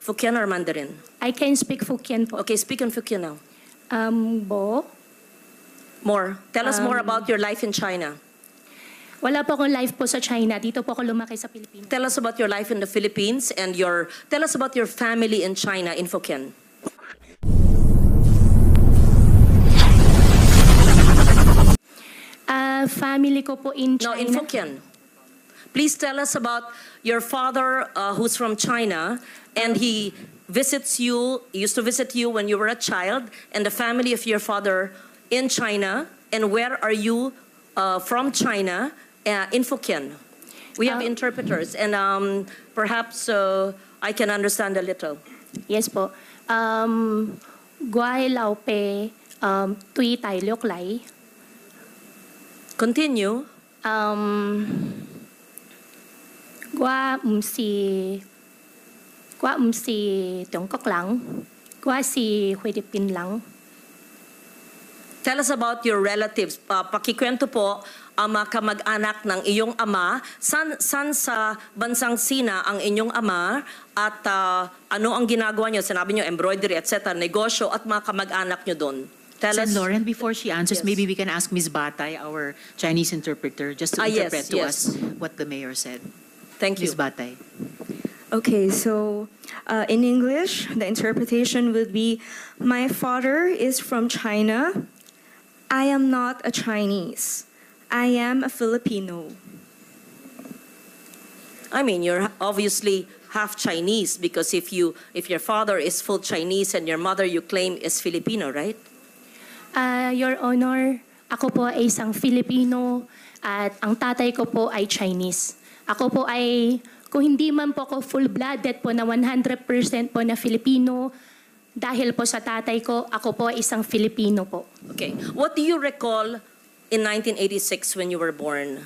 Fukien or Mandarin? I can speak Fukien po. Okay, speak in Fukien now. Bo, More. Tell us more about your life in China. wala po akong life po sa China. Dito po ako lumaki sa Pilipinas. Tell us about your life in the Philippines and tell us about your family in China in Fukien. Family ko po in No, China. in Fukien. Please tell us about your father who's from China and he used to visit you when you were a child, and the family of your father in China, and where are you from China in Fukien? We have interpreters, and perhaps I can understand a little. Yes po. Guay lao pe tui tai liok lai. Continue. Gua si Tiongkok lang. Gua si Philippine lang. Tell us about your relatives. Pakikwento po ang mga kamag-anak ng iyong ama. San sa bansang Sina ang inyong ama at ano ang ginagawa niyo? Sinabi niyo embroidery, etc., negosyo at mga kamag-anak niyo doon. Tell us. Sen. Lauren, before she answers, Yes. maybe we can ask Ms. Batay, our Chinese interpreter, just to interpret to yes. us what the mayor said. Thank you. Ms. Batay. Okay, so in English, the interpretation would be, my father is from China. I am not a Chinese. I am a Filipino. I mean, you're obviously half Chinese because if your father is full Chinese and your mother you claim is Filipino, right? Your Honor, ako po ay isang Filipino at ang tatay ko po ay Chinese. Ako po ay, kung hindi man po ako full-blooded po na 100% po na Filipino, dahil po sa tatay ko, ako po ay isang Filipino po. Okay. What do you recall in 1986 when you were born?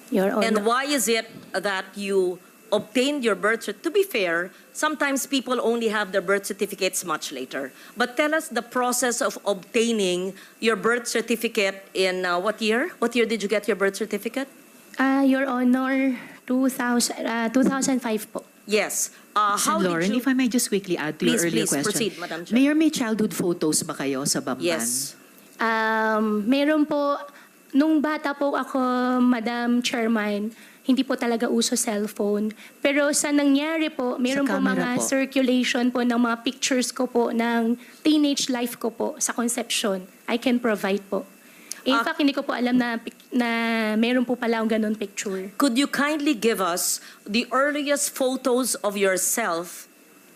Your Honor. And why is it that you obtained your birth certificate? To be fair, sometimes people only have their birth certificates much later. But tell us the process of obtaining your birth certificate in what year? What year did you get your birth certificate? Your Honor, 2005 po. Yes. Sen. Lauren, if I may just quickly add to your earlier Please question. proceed, Madam Chair. Mayor, may childhood photos ba kayo sa Bamban? Yes. Meron po, nung bata po ako, Madam Chairman, hindi po talaga uso cellphone. Pero sa nangyari po, meron po camera mga po. circulation po ng mga pictures ko po ng teenage life ko po sa conception. I can provide po. In fact, hindi ko po alam na meron po pala akong ganun picture. Could you kindly give us the earliest photos of yourself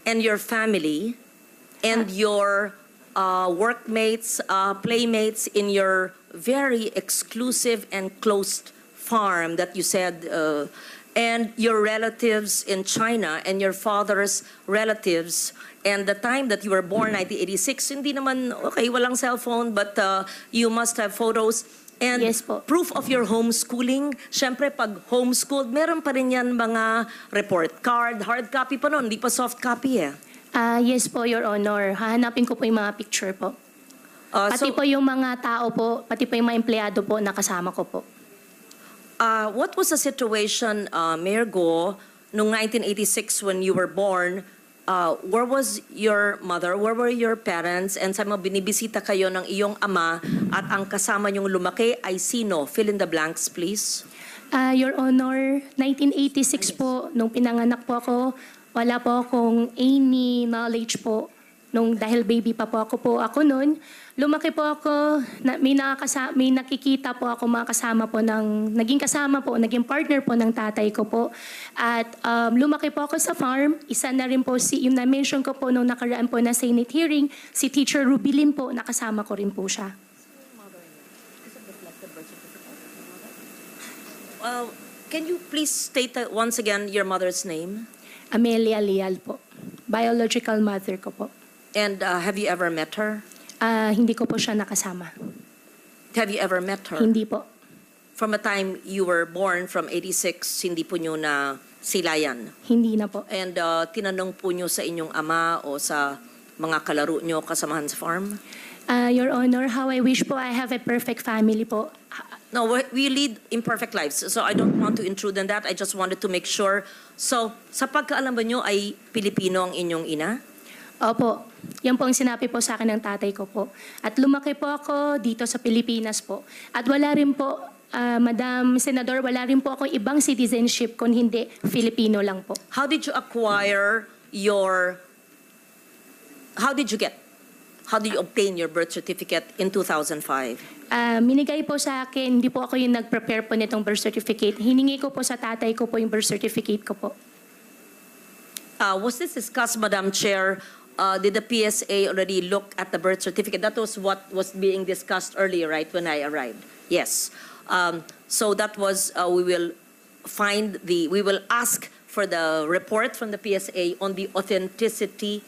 and your family and your workmates, playmates in your very exclusive and closed farm that you said, and your relatives in China and your father's relatives, and the time that you were born, 1986, hindi naman, okay, walang cellphone, but you must have photos. And Yes po. proof of your homeschooling. Siyempre, pag homeschooled, meron pa rin yan mga report card, hard copy pa noon, hindi pa soft copy eh. Yes po, Your Honor. Hahanapin ko po yung mga picture po. Pati So, po yung mga tao po, pati po yung mga empleyado po na kasama ko po. what was the situation, Mayor Go, noong 1986 when you were born? Where was your mother? Where were your parents? And sa mga binibisita kayo ng iyong ama at ang kasama niyong lumaki ay sino? Fill in the blanks, please. Your Honor, 1986 po, nung pinanganak po ako, wala po akong any knowledge po. Dahil baby pa po ako noon, lumaki po ako, may nakikita po ako mga kasama po naging kasama po, naging partner po ng tatay ko po. At lumaki po ako sa farm, isa na rin po yung na-mention ko po nung nakaraan po na Senate hearing, si Teacher Rubilin po, nakasama ko rin po siya. Can you please state once again your mother's name? Amelia Leal po, biological mother ko po. And have you ever met her? Hindi ko po siya nakasama. Have you ever met her? Hindi po. From a time you were born from 86, hindi po nyo na silayan. Hindi na po. And tinanong po nyo sa inyong ama o sa mga kalaro nyo kasamahan sa farm? Your Honor, how I wish po I have a perfect family po. No, we lead imperfect lives. So I don't want to intrude on that. I just wanted to make sure. So, sa pagkaalam ba nyo ay Pilipino ang inyong ina? Opo, yan po ang sinabi po sa akin ng tatay ko po. At lumaki po ako dito sa Pilipinas po. At wala rin po, Madam Senador, wala rin po akong ibang citizenship kung hindi Filipino lang po. How did you obtain your birth certificate in 2005? Minigay po sa akin, hindi po ako yung nag-prepare po nitong birth certificate. Hiningi ko po sa tatay ko po yung birth certificate ko po. Was this discussed, Madam Chair? Did the PSA already look at the birth certificate? That was what was being discussed earlier, right, when I arrived? Yes. So that was, we will ask for the report from the PSA on the authenticity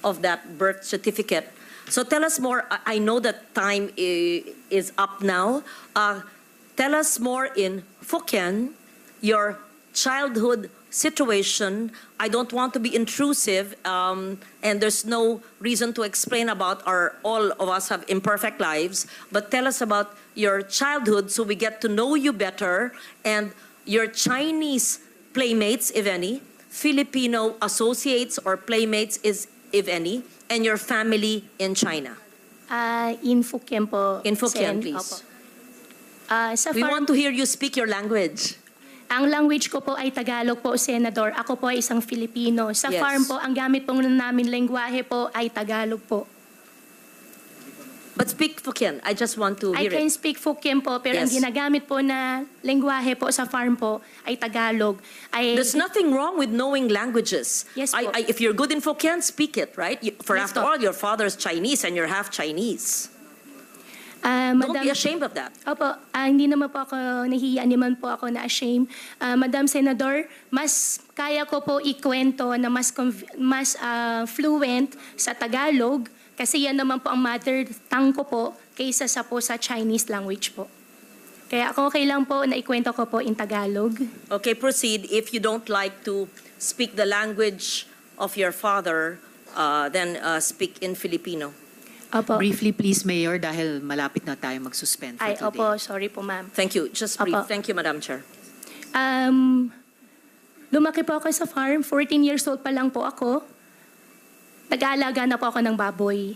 of that birth certificate. So tell us more. I know that time is up now. Tell us more in Hokkien, your childhood situation. I don't want to be intrusive, and there's no reason to explain about all of us have imperfect lives, but tell us about your childhood so we get to know you better, and your Chinese playmates, if any, Filipino associates or playmates, if any, and your family in China. In Hokkien po. In Hokkien, Sen. please. Opo. Sa We farm, want to hear you speak your language. ang language ko po ay Tagalog po, Senador. Ako po ay isang Filipino. Sa Yes. farm po, ang gamit po namin lengguwahe po ay Tagalog po. But speak Hokkien. I just want to I hear can it. speak Hokkien po, pero ang Yes. ginagamit po na lengguwahe po sa farm po ay Tagalog. There's nothing wrong with knowing languages. Yes po. If you're good in Hokkien, speak it, right? For Yes after po. all, your father's Chinese and you're half Chinese. Don't Madam, be ashamed of that. Opo, hindi naman po ako nahihiya, naman po ako na ashamed. Madam Senador, mas kaya ko po ikwento na mas fluent sa Tagalog kasi yan naman po ang mother tongue ko po kaysa sa Chinese language po. Kaya ako okay lang po na ikwento ko po in Tagalog. Okay, proceed. If you don't like to speak the language of your father, then speak in Filipino. Opo. Briefly, please, Mayor, dahil malapit na tayo mag-suspend for Ay, today. opo, sorry po ma'am. Thank you. Just brief. Apo. Thank you, Madam Chair. Lumaki po ako sa farm. 14 years old pa lang po ako. Nag-aalaga na po ako ng baboy.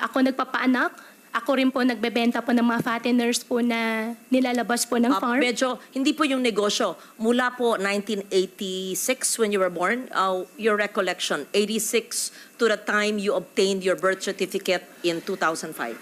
Ako nagpapaanak. Ako rin po nagbebenta po ng mga fatteners po na nilalabas po ng farm. Medyo, hindi po yung negosyo. Mula po 1986 when you were born, your recollection, 86 to the time you obtained your birth certificate in 2005.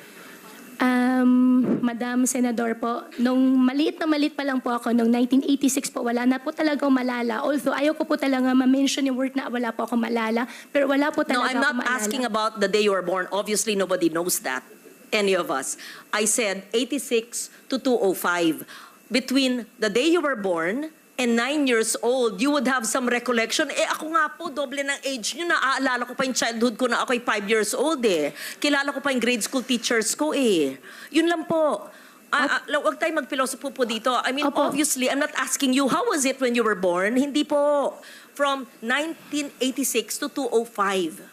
Madam Senador po, nung maliit pa lang po ako, nung 1986 po, wala na po talaga akong malala. Although ayaw ko po talaga ma-mention yung word na wala po ako malala, pero wala po talaga No, I'm ako not maalala. asking about the day you were born. Obviously, nobody knows that. Any of us. I said 86 to 205. Between the day you were born and 9 years old, you would have some recollection. Ako nga po, doble ng age nyo. Naaalala ko pa yung childhood ko na ako'y 5 years old eh. Kilala ko pa yung grade school teachers ko eh. Yun lang po. Huwag tayo magpilosopo po dito. I mean, Opo. obviously, I'm not asking you, how was it when you were born? Hindi po. From 1986 to 205.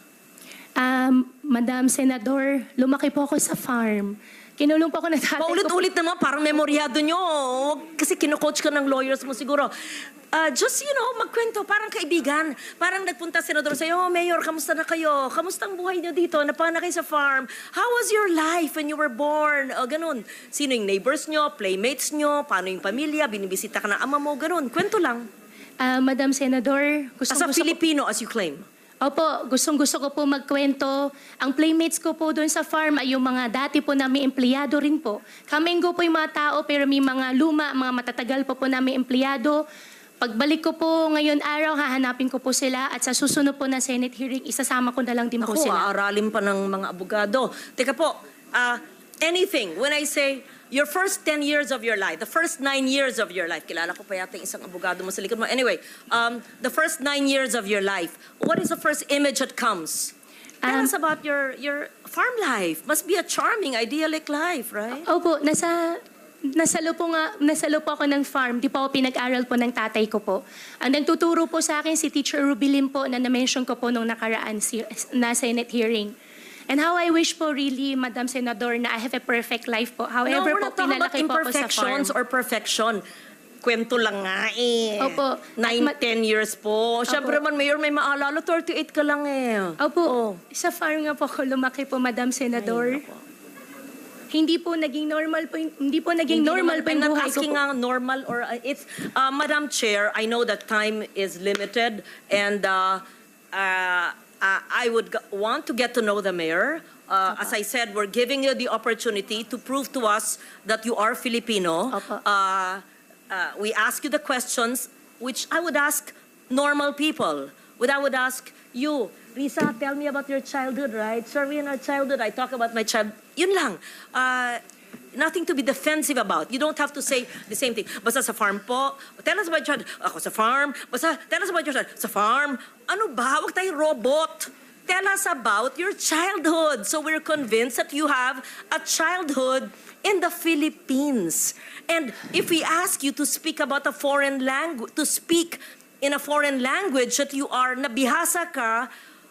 Madam Senador, lumaki po ako sa farm. Kinulong po ako ng tatay ko. Paulit-ulit naman, parang memoryado nyo. Kasi kino-coach ka ng lawyers mo siguro. Just, magkwento, parang kaibigan. Parang nagpunta senador sa'yo, Mayor, kamusta na kayo? Kamusta ang buhay nyo dito? Napana kayo sa farm? How was your life when you were born? Ganun. Sino yung neighbors nyo, playmates nyo, paano yung pamilya, binibisita ka ng ama mo, ganun. Kwento lang. Madam Senador, As a Filipino, as you claim. Opo, gustong-gusto ko po magkwento. Ang playmates ko po doon sa farm ay yung mga dati po namin empleyado rin po. Kamenggo po yung mga tao pero may mga luma, mga matatagal po namin empleyado. Pagbalik ko po ngayon araw, hahanapin ko po sila at sa susunod po na Senate hearing, isasama ko na lang din po Ako, sila. aaralin pa ng mga abogado. Teka po, anything, when I say your first 10 years of your life, the first 9 years of your life, kilala ko pa yata yung isang abogado mo sa likod mo. Anyway, the first 9 years of your life, what is the first image that comes? Tell us about your farm life. Must be a charming, idyllic life, right? Opo, nasalo po ako ng farm. Di pa ako pinag-aral po ng tatay ko po. Ang nagtuturo po sa akin si Teacher Rubilin po na na-mention ko po nung nakaraan na Senate hearing. And how I wish po really, Madam Senador, na I have a perfect life po. No, However we're po, not talking about pinalaki po ako sa farm. imperfections or perfection. Kwento lang nga eh. Opo. 9-10 years po. Siyempre man, Mayor, may maalala, 38 ka lang eh. Opo, sa farm nga po ako lumaki po, Madam Senador. Hindi po naging normal po, hindi po naging normal po I'm yung not buhay ko asking po. normal or it's Madam Chair, I know that time is limited and I would want to get to know the mayor. As I said, we're giving you the opportunity to prove to us that you are Filipino. Opo. We ask you the questions which I would ask normal people. I would ask you, Risa, tell me about your childhood, right? Sure, in our childhood, I talk about my child. Yun lang. Nothing to be defensive about. You don't have to say the same thing. Basta sa farm po, tell us about your child. Ako sa farm. Basta tell us about your child. Sa farm. Ano ba? Huwag tayong robot. Tell us about your childhood. So we're convinced that you have a childhood in the Philippines. And if we ask you to speak about a foreign language, to speak in a foreign language that you are, nabihasa ka,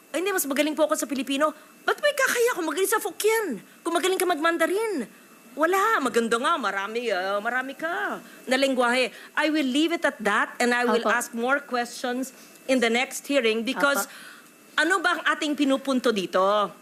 ay hindi, mas magaling po ako sa Pilipino. Ba't may kakaya kung magaling sa Fukien? Kung magaling ka mag-Mandarin? Wala. Maganda nga. Marami ka na lengguwahe. I will leave it at that and I will Opo. ask more questions in the next hearing because ano ba ang ating pinupunto dito?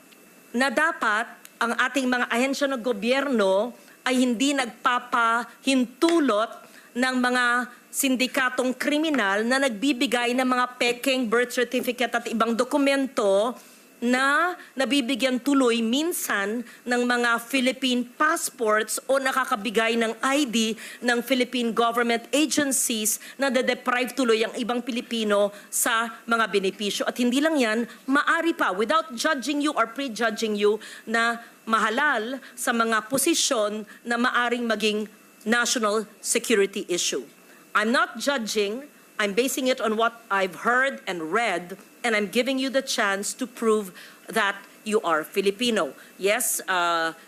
Na dapat ang ating mga ahensya ng gobyerno ay hindi nagpapahintulot ng mga sindikatong kriminal na nagbibigay ng mga peking birth certificate at ibang dokumento na nabibigyan tuloy minsan ng mga Philippine passports o nakakabigay ng ID ng Philippine government agencies na de-deprive tuloy ang ibang Pilipino sa mga benepisyo. At hindi lang yan, maari pa, without judging you or prejudging you, na mahalal sa mga posisyon na maaring maging national security issue. I'm not judging, I'm basing it on what I've heard and read, and I'm giving you the chance to prove that you are Filipino. Yes,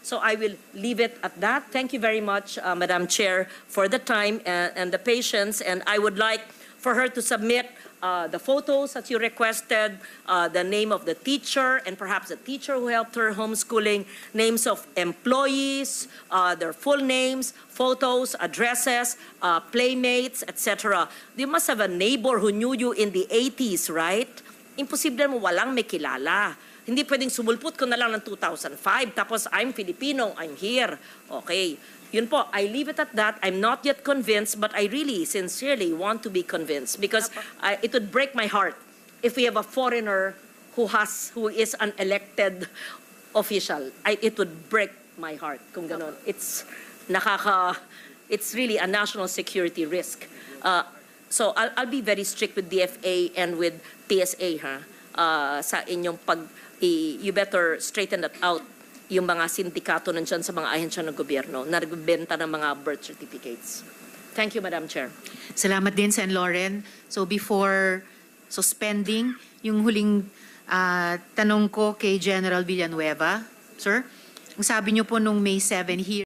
so I will leave it at that. Thank you very much, Madam Chair, for the time and the patience, and I would like for her to submit the photos that you requested, the name of the teacher, and perhaps the teacher who helped her homeschooling, names of employees, their full names, photos, addresses, playmates, etc. You must have a neighbor who knew you in the 80s, right? Imposible mo walang may kilala. Hindi pwedeng sumulput ko na lang ng 2005, tapos I'm Filipino, I'm here. Okay. Yun po, I leave it at that. I'm not yet convinced, but I really, sincerely want to be convinced because it would break my heart if we have a foreigner who is an elected official. It would break my heart kung ganon. It's really a national security risk. So I'll be very strict with DFA and with PSA sa inyong you better straighten that out. Yung mga sindikato nandyan sa mga ahensya ng gobyerno na nagbebenta ng mga birth certificates. Thank you, Madam Chair. Salamat din, Sen. Lauren. So before suspending, yung huling tanong ko kay General Villanueva, sir, ang sabi niyo po nung May 7 here,